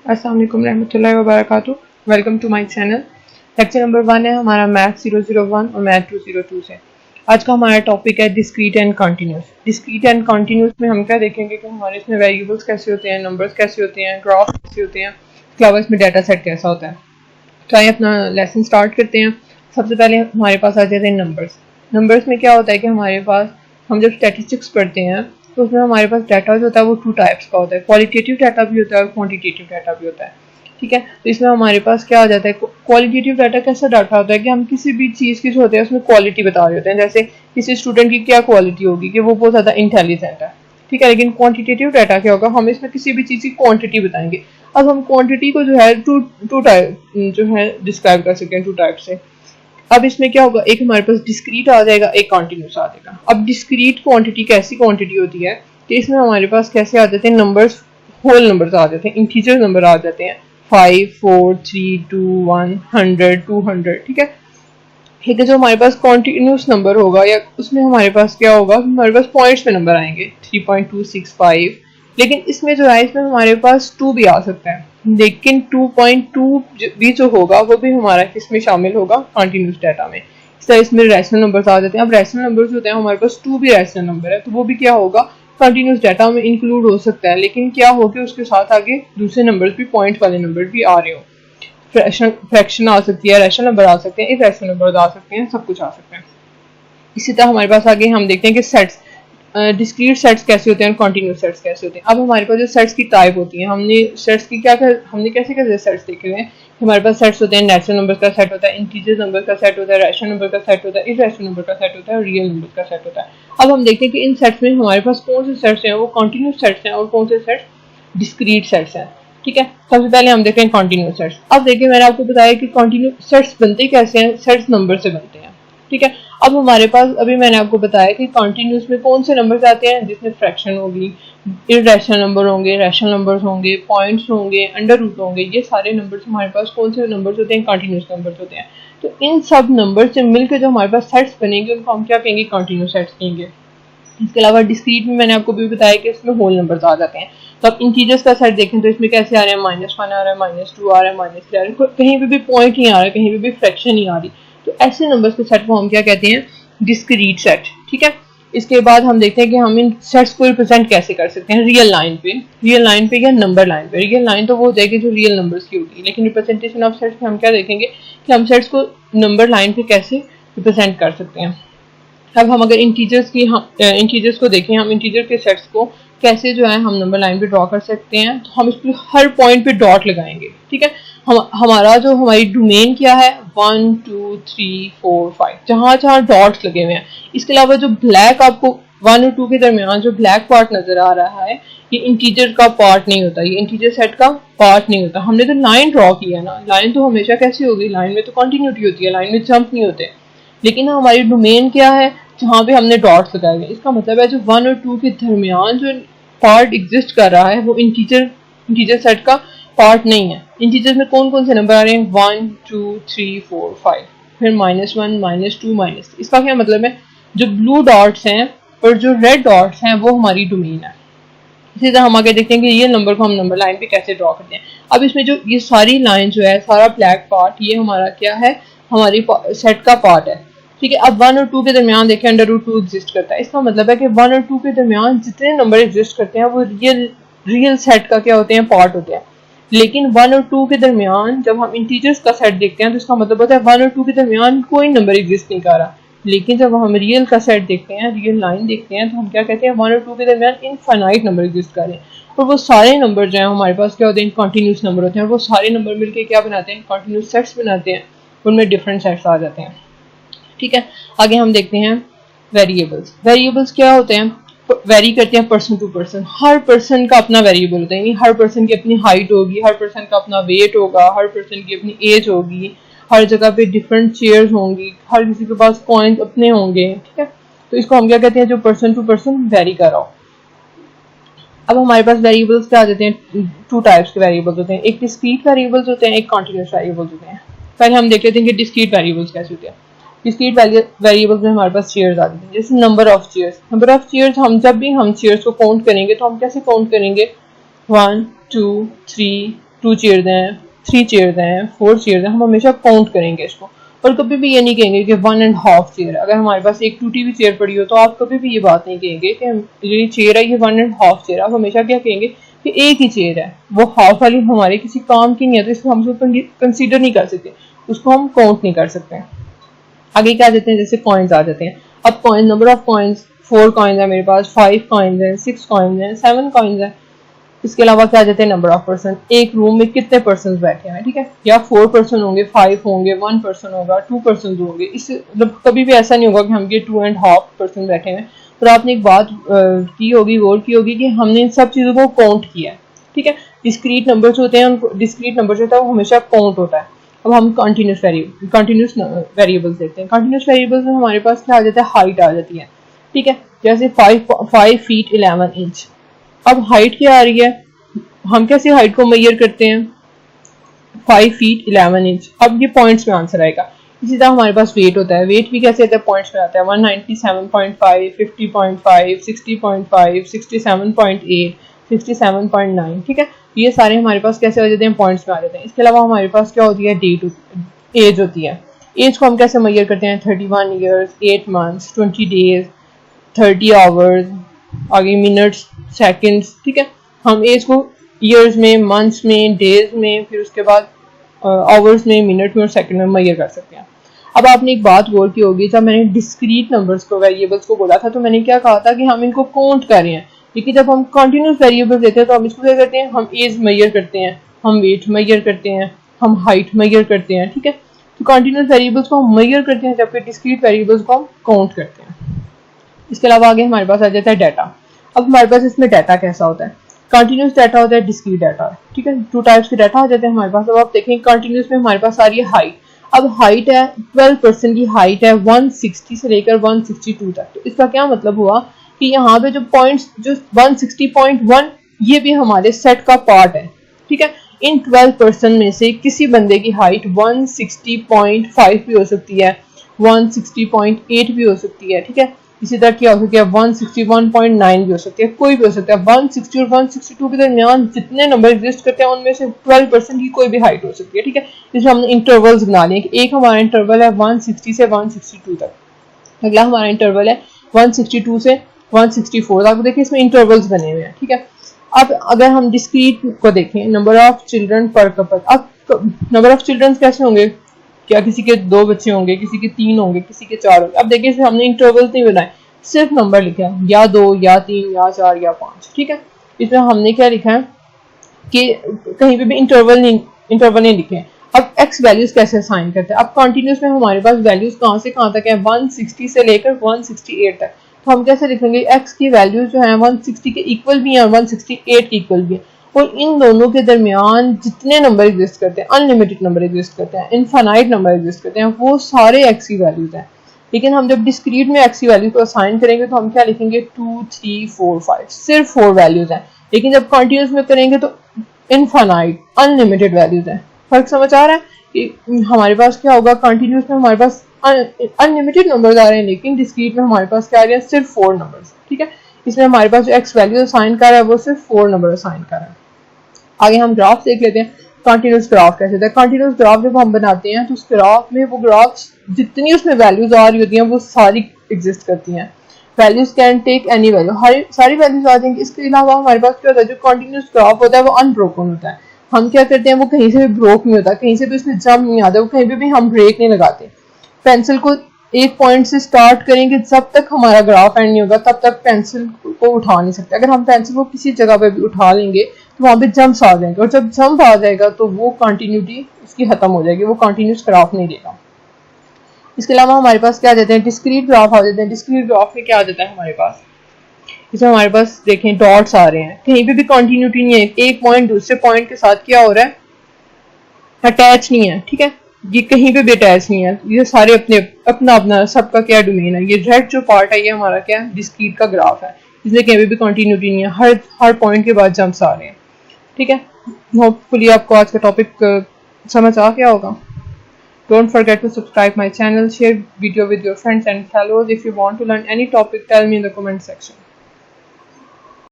अस्सलाम वालेकुम रहमतुल्लाहि व बरकातुहू। Welcome to my channel. Lecture number 1 है हमारा मैथ 001 और मैथ 202 से। आज का हमारा टॉपिक है discrete and continuous. Discrete and continuous में हम क्या देखेंगे कि हमारे इसमें वेरिएबल्स कैसे होते हैं, नंबर्स कैसे होते हैं, ग्राफ कैसे होते हैं, इसके अलावा इसमें डाटा सेट कैसा होता है। तो आइए अपना लेसन स्टार्ट करते हैं। सबसे पहले हमारे पास आ जाते हैं नंबर्स। नंबर्स में क्या होता है कि हमारे पास हम जब स्टैटिस्टिक्स पढ़ते हैं तो उसमें हमारे पास डाटा जो होता है वो 2 टाइप्स का होता है। क्वालिटेटिव डाटा भी होता है और क्वांटिटेटिव डाटा भी होता है। ठीक है, तो इसमें हमारे पास क्या आ जाता है, क्वालिटेटिव डाटा कैसा डाटा होता है कि हम किसी भी चीज़ की जो होते हैं उसमें क्वालिटी बता रहे होते हैं। जैसे किसी स्टूडेंट की क्या क्वालिटी होगी कि वो बहुत ज़्यादा इंटेलिजेंट है। ठीक है, लेकिन क्वांटिटेटिव डाटा क्या होगा, हम इसमें किसी भी चीज़ की क्वांटिटी बताएंगे। अब हम क्वांटिटी को जो है टू टाइप जो है डिस्क्राइब कर सकते हैं, 2 टाइप से। अब इसमें क्या होगा, एक हमारे पास डिस्क्रीट आ जाएगा, एक कॉन्टिन्यूस आ जाएगा। अब डिस्क्रीट क्वांटिटी कैसी क्वांटिटी होती है कि इसमें हमारे पास कैसे आ जाते हैं, नंबर्स, होल नंबर्स आ जाते हैं, इंटीजर नंबर आ जाते हैं, 5 4 3 2 1 100 200। ठीक है, जो हमारे पास कॉन्टिन्यूस नंबर होगा या उसमें हमारे पास क्या होगा, हमारे पास पॉइंट्स में नंबर आएंगे 3.265। लेकिन इसमें जो है, इसमें हमारे पास 2 भी आ सकता है, लेकिन 2.2 भी जो होगा वो भी हमारा किसमें शामिल होगा, कॉन्टिन्यूस डाटा में। इस तरह इसमें रैशनल नंबर्स आ जाते हैं। अब रैशनल नंबर्स होते हैं, हमारे पास 2 भी रैशनल नंबर है, तो वो भी क्या होगा, कंटिन्यूस डाटा में इंक्लूड हो सकता है। लेकिन क्या हो कि उसके साथ आगे दूसरे नंबर्स भी, पॉइंट वाले नंबर भी आ रहे हो। फ्रैक्शन आ सकती है, रैशनल नंबर आ सकते हैं, इरैशनल नंबर आ सकते हैं, सब कुछ आ सकते हैं। इसी तरह हमारे पास आगे हम देखते हैं कि सेट्स, डिस्क्रीट सेट्स कैसे होते हैं और कॉन्टिन्यूस सेट्स कैसे होते हैं। अब हमारे पास जो सेट्स की टाइप होती है, हमने सेट्स की हमने कैसे कैसे सेट्स देखे हुए हैं। हमारे पास सेट्स होते हैं, नेचुरल नंबर का सेट होता है, इंटीजर नंबर का सेट होता है, रैशनल नंबर का सेट होता है, इरैशनल नंबर का सेट होता है और रियल नंबर का सेट होता है। अब हम देखते हैं कि इन सेट्स में हमारे पास कौन से सेट्स हैं वो कॉन्टिन्यूस सेट्स हैं और कौन से सेट्स डिस्क्रीट सेट्स हैं। ठीक है, सबसे पहले हम देखते हैं कॉन्टिन्यूस सेट्स। अब देखिए, मैंने आपको बताया कि कॉन्टिन्यूस सेट्स बनते कैसे हैं, सेट्स नंबर से बनते हैं। ठीक है, अब हमारे पास, अभी मैंने आपको बताया कि कॉन्टिन्यूस में कौन से नंबर्स आते हैं, जिसमें फ्रैक्शन होगी, इरैशनल नंबर होंगे, रैशनल नंबर्स होंगे, पॉइंट्स होंगे, अंडर रूट होंगे। ये सारे नंबर्स हमारे पास कौन से नंबर्स होते हैं, कॉन्टिन्यूस नंबर्स होते हैं। तो इन सब नंबर से मिलकर जो हमारे पास सेट्स बनेंगे उनको हम क्या कहेंगे, कॉन्टिन्यूस सेट्स कहेंगे। इसके अलावा डिस्क्रीट में मैंने आपको भी बताया कि इसमें होल नंबर्स आ जाते हैं। तो अब इंटीजर्स का सेट देखें तो इसमें कैसे आ रहे हैं, -1 आ रहा है, -2 आ रहा है, -3 आ रहा है, कहीं पे भी पॉइंट नहीं आ रहा है, कहीं पे भी फ्रैक्शन नहीं आ रही। तो ऐसे नंबर्स के सेट को हम क्या कहते हैं, डिस्क्रीट सेट। ठीक है, इसके बाद हम देखते हैं कि हम इन सेट्स को रिप्रेजेंट कैसे कर सकते हैं, रियल लाइन पे या नंबर लाइन पे। रियल लाइन तो वो हो जाएगी जो रियल नंबर्स की होगी, लेकिन रिप्रेजेंटेशन ऑफ सेट्स में हम क्या देखेंगे कि हम सेट्स को नंबर लाइन पे कैसे रिप्रेजेंट कर सकते हैं। अब हम अगर इंटीजर्स को देखें, हम इंटीजर के सेट्स को कैसे जो है हम नंबर लाइन पे ड्रॉ कर सकते हैं। तो हम इस पर हर पॉइंट पे डॉट लगाएंगे। ठीक है, हमारा जो हमारी डोमेन क्या है, 1 2 3 4 5, जहाँ जहाँ डॉट्स लगे हुए हैं। इसके अलावा जो ब्लैक आपको 1 और 2 के दरमियान जो ब्लैक पार्ट नजर आ रहा है, ये इंटीजर का पार्ट नहीं होता, ये इंटीजर सेट का पार्ट नहीं होता। हमने तो लाइन ड्रॉ की है ना, लाइन तो हमेशा कैसी होगी, लाइन में तो कंटिन्यूटी होती है, लाइन में जंप नहीं होते। लेकिन हमारी डोमेन क्या है, जहाँ पे हमने डॉट्स लगाए हुए। इसका मतलब है जो 1 और 2 के दरमियान जो पार्ट एग्जिस्ट कर रहा है वो इंटीजर सेट का पार्ट नहीं है। इंटीजर में कौन कौन से नंबर आ रहे हैं, 1 2 3 4 5, फिर -1 -2 -3। इसका क्या मतलब है, जो ब्लू डॉट्स हैं और जो रेड डॉट्स हैं वो हमारी डोमेन है। इसी तरह हम आगे देखते हैं कि ये नंबर को हम नंबर लाइन पे कैसे ड्रॉ करते हैं। अब इसमें जो ये सारी लाइन जो है, सारा ब्लैक पार्ट, ये हमारा क्या है, हमारी सेट का पार्ट है। ठीक है, अब 1 और 2 के दरमियान देखें, √2 एग्जिस्ट करता है। इसका मतलब है कि 1 और 2 के दरमियान जितने नंबर एग्जिस्ट करते हैं वो रियल सेट का क्या होते हैं, पार्ट होते हैं। लेकिन 1 और 2 के दरमियान जब हम इंटीजर्स का सेट देखते हैं तो इसका मतलब होता है 1 और 2 के दरमियान कोई नंबर एग्जिस्ट नहीं कर रहा। लेकिन जब हम रियल का सेट देखते हैं, रियल लाइन देखते हैं, तो हम क्या कहते हैं, 1 और 2 के दरमियान इनफाइनाइट नंबर एग्जिस्ट कर रहे हैं। और वो सारे नंबर जो है हमारे पास क्या होते हैं, कॉन्टिन्यूस नंबर होते हैं। वो सारे नंबर मिलकर क्या बनाते हैं, कॉन्टिन्यूस सेट्स बनाते हैं, उनमें डिफरेंट सेट्स आ जाते हैं। ठीक है, आगे हम देखते हैं वेरिएबल्स क्या होते हैं, वेरी करते हैं पर्सन टू पर्सन। हर पर्सन का अपना वेरिएबल होता है, यानी हर पर्सन की अपनी हाइट होगी, हर पर्सन का अपना वेट होगा, हर पर्सन की अपनी एज होगी, हर जगह पे डिफरेंट चेयर्स होंगी, हर किसी के पास कॉइन्स अपने होंगे। ठीक है, तो इसको हम क्या कहते हैं, जो पर्सन टू पर्सन वेरी कर रहा हो। अब हमारे पास वेरिएबल्स क्या आ जाते हैं, 2 टाइप्स के वेरिएबल्स होते हैं, एक डिस्क्रीट वेरिएबल्स होते हैं, एक कॉन्टिन्यूस वेरिएबल्स होते हैं। पहले हम देख लेते हैं कि डिस्क्रीट वेरिएबल्स कैसे होते हैं। डिस्क्रीट वेरिएबल्स में हमारे पास चेयर्स आ जाती हैं, जैसे नंबर ऑफ चेयर्स। हम जब भी हम चेयर्स को काउंट करेंगे तो हम कैसे काउंट करेंगे, 1 2 3 2 चेयर्स हैं, 3 चेयर्स हैं, 4 चेयर्स हैं, हम हमेशा काउंट करेंगे इसको। और कभी भी ये नहीं कहेंगे कि 1.5 चेयर। अगर हमारे पास एक टूटी हुई चेयर पड़ी हो तो आप कभी भी ये बात नहीं कहेंगे कि ये चेयर है ये 1.5 चेयर। आप हमेशा क्या कहेंगे कि एक ही चेयर है, वो हाफ वाली हमारे किसी काम की नहीं है, तो इसको हम उसको कंसीडर नहीं कर सकते, उसको हम काउंट नहीं कर सकते। आगे क्या आ जाते हैं, जैसे कॉइन्स आ जाते हैं। अब coin, number of coins, 4 coins है मेरे पास, 5 कॉइन्स हैं, 6 कॉइन्स हैं, 7 कॉइन्स हैं। इसके अलावा क्या आ जाते हैं, नंबर ऑफ पर्सन, एक रूम में कितने पर्सन बैठे हैं, ठीक है, या 4 पर्सन होंगे, 5 होंगे, 1 पर्सन होगा, 2 पर्सन होंगे। इस मतलब कभी भी ऐसा नहीं होगा कि हम ये 2.5 पर्सन बैठे हैं। तो आपने एक बात की होगी, गौर की होगी कि हमने इन सब चीज़ों को काउंट किया है, ठीक है। डिस्क्रीट नंबर्स होते हैं, उनको डिस्क्रीट नंबर जो होता है वो हमेशा काउंट होता है। अब हम कंटिन्यूस वेरिएबल्स देखते हैं। कंटिन्यूस वेरिएबल्स में हमारे पास क्या आ जाता है, हाइट आ जाती है, ठीक है। जैसे 5 फीट 11 इंच। अब हाइट क्या आ रही है, हम कैसे हाइट को मेजर करते हैं, 5 फीट 11 इंच। अब ये पॉइंट्स में आंसर आएगा। इसी तरह हमारे पास वेट होता है, वेट भी कैसे आता है, पॉइंट्स में आता है, 197.5, 50.5, 60.5, 67.8, 67.9, ठीक है। ये सारे हमारे पास कैसे हो जाते हैं, पॉइंट्स में आ जाते हैं। इसके अलावा हमारे पास क्या होती है, डेट, एज होती है। एज को हम कैसे मेजर करते हैं, 31 ईयर्स, 8 मंथ्स, 20 डेज, 30 आवर्स, आगे मिनट्स, सेकंड्स, ठीक है। हम एज को ईयर्स में, मंथ्स में, डेज में, फिर उसके बाद आवर्स में, मिनट में और सेकंड में मेजर कर सकते हैं। अब आपने एक बात गौर की होगी, जब मैंने डिस्क्रीट नंबर्स को, वेरिएबल्स को बोला था तो मैंने क्या कहा था कि हम इनको काउंट कर रहे हैं। लेकिन जब हम कंटिन्यूस वेरिएबल्स लेते हैं तो हम इसको क्या करते हैं, हम एज मेजर करते हैं, हम वेट मेजर करते हैं, हम हाइट मेजर करते हैं, ठीक है। तो कंटिन्यूस वेरिएबल्स को हम मेजर करते हैं, जबकि डिस्क्रीट वेरिएबल्स को हम काउंट करते हैं। इसके अलावा आगे हमारे पास आ जाता है डाटा। अब हमारे पास इसमें डाटा कैसा होता है, कंटिन्यूस डाटा होता है, डिस्क्रीट डाटा, ठीक है। 2 टाइप्स के डाटा आ जाते हैं हमारे पास। अब आप देखें कंटिन्यूस में हमारे पास आ रही है हाइट। अब हाइट है 12% की हाइट है 160 से लेकर 162 तक। तो इसका क्या मतलब हुआ कि यहाँ पे जो पॉइंट्स, जो 160.1, ये भी हमारे सेट का पार्ट है, ठीक है। इन 12% में से किसी बंदे की हाइट 160.5 भी हो सकती है, 160.8 भी हो सकती है, ठीक है। इसी तरह क्या हो सकती है, 161.9 भी हो सकती है, कोई भी हो सकता है। 160 और 162 के दरमियान जितने नंबर एग्जिस्ट करते हैं उनमें से 12% की कोई भी हाइट हो सकती है, ठीक है। इसमें हमने इंटरवल्स बना लिए। एक हमारा इंटरवल है 160 से 162 तक, अगला हमारा इंटरवल है 162 से 164 तक। देखिए इसमें इंटरवल्स बने हुए हैं, ठीक है। अब अगर हम डिस्क्रीट को देखें, नंबर ऑफ चिल्ड्रन पर कपल। अब नंबर ऑफ चिल्ड्रन कैसे होंगे, क्या किसी के 2 बच्चे होंगे, किसी के 3 होंगे, किसी के 4 होंगे। अब देखिए इसमें हमने इंटरवल नहीं बनाए, सिर्फ नंबर लिखा है, या 2 या 3 या 4 या 5, ठीक है। इसमें हमने क्या लिखा है कि कहीं पे भी इंटरवल नहीं लिखे हैं। अब एक्स वैल्यूज कैसे असाइन करते हैं। अब कंटिन्यूस में हमारे पास वैल्यूज कहाँ से कहाँ तक है, 160 से लेकर 168 तक। तो हम कैसे लिखेंगे, एक्स की वैल्यूज जो है 160 के इक्वल भी है, 168 के इक्वल भी है। और इन दोनों के दरमियान जितने नंबर एग्जिस्ट करते हैं, अनलिमिटेड नंबर एग्जिस्ट करते हैं, इनफाइनाइट नंबर एग्जिस्ट करते हैं, वो सारे एक्स की वैल्यूज हैं। लेकिन हम जब डिस्क्रीट में एक्स की वैल्यू को असाइन करेंगे तो हम क्या लिखेंगे, 2, 3, 4, 5, सिर्फ 4 वैल्यूज हैं। लेकिन जब कंटिन्यूस में करेंगे तो इनफाइनाइट, अनलिमिटेड वैल्यूज हैं। फर्क समझ आ रहा है कि हमारे पास क्या होगा, कंटिन्यूस में हमारे पास अनलिमिटेड नंबर्स आ रहे हैं, लेकिन डिस्क्रीट में हमारे पास क्या आ रहे हैं, सिर्फ 4 नंबर्स, ठीक है। इसमें हमारे पास जो एक्स वैल्यू असाइन कर रहा है वो सिर्फ 4 नंबर असाइन कर रहा है। आगे हम ग्राफ देख लेते हैं, कंटिन्यूस ग्राफ कैसे होता है। कंटिन्यूस ग्राफ जब हम बनाते हैं तो उस ग्राफ में वो ग्राफ्स जितनी उसमें वैल्यूज आ रही होती हैं वो सारी एग्जिस्ट करती हैं। Values can take any value, सारी वैल्यूज आ जाएंगी। इसके अलावा हमारे पास क्या होता है, जो कंटिन्यूस ग्राफ होता है वो अनब्रोकन होता है। हम क्या करते हैं, वो कहीं से भी ब्रोक नहीं होता, कहीं से भी उसमें जंप नहीं आता, वो कहीं भी हम ब्रेक नहीं लगाते। पेंसिल को एक पॉइंट से स्टार्ट करेंगे, जब तक हमारा ग्राफ एंड नहीं होगा तब तक पेंसिल को उठा नहीं सकते। अगर हम पेंसिल को किसी जगह पे भी उठा लेंगे तो वहां पे जंप्स आ जाएंगे, और जब जंप आ जाएगा तो वो कंटिन्यूटी उसकी खत्म हो जाएगी, वो कंटिन्यूस ग्राफ नहीं देगा। इसके अलावा हमारे पास क्या आ जाते हैं, डिस्क्रीट ग्राफ आ जाते हैं। डिस्क्रीट ग्राफ में क्या आ जाता है हमारे पास, इसमें हमारे पास देखें डॉट्स आ रहे हैं, कहीं पे भी कंटिन्यूटी नहीं है, एक पॉइंट दूसरे पॉइंट के साथ क्या हो रहा है, अटैच नहीं है, ठीक है। ये कहीं पे भी अटैच नहीं है, ये सारे अपना अपना सबका क्या डोमेन है। ये रेड जो पार्ट है ये हमारा क्या है, डिस्क्रीट का ग्राफ है, इसमें कहीं भी कंटिन्यूटी नहीं है, हर पॉइंट के बाद जंप्स आ रहे हैं, ठीक है। होपफुली आपको आज का टॉपिक समझ आ गया होगा। Don't forget to subscribe my channel, share video with your friends and fellows. If you want to learn any topic, tell me in the comment section.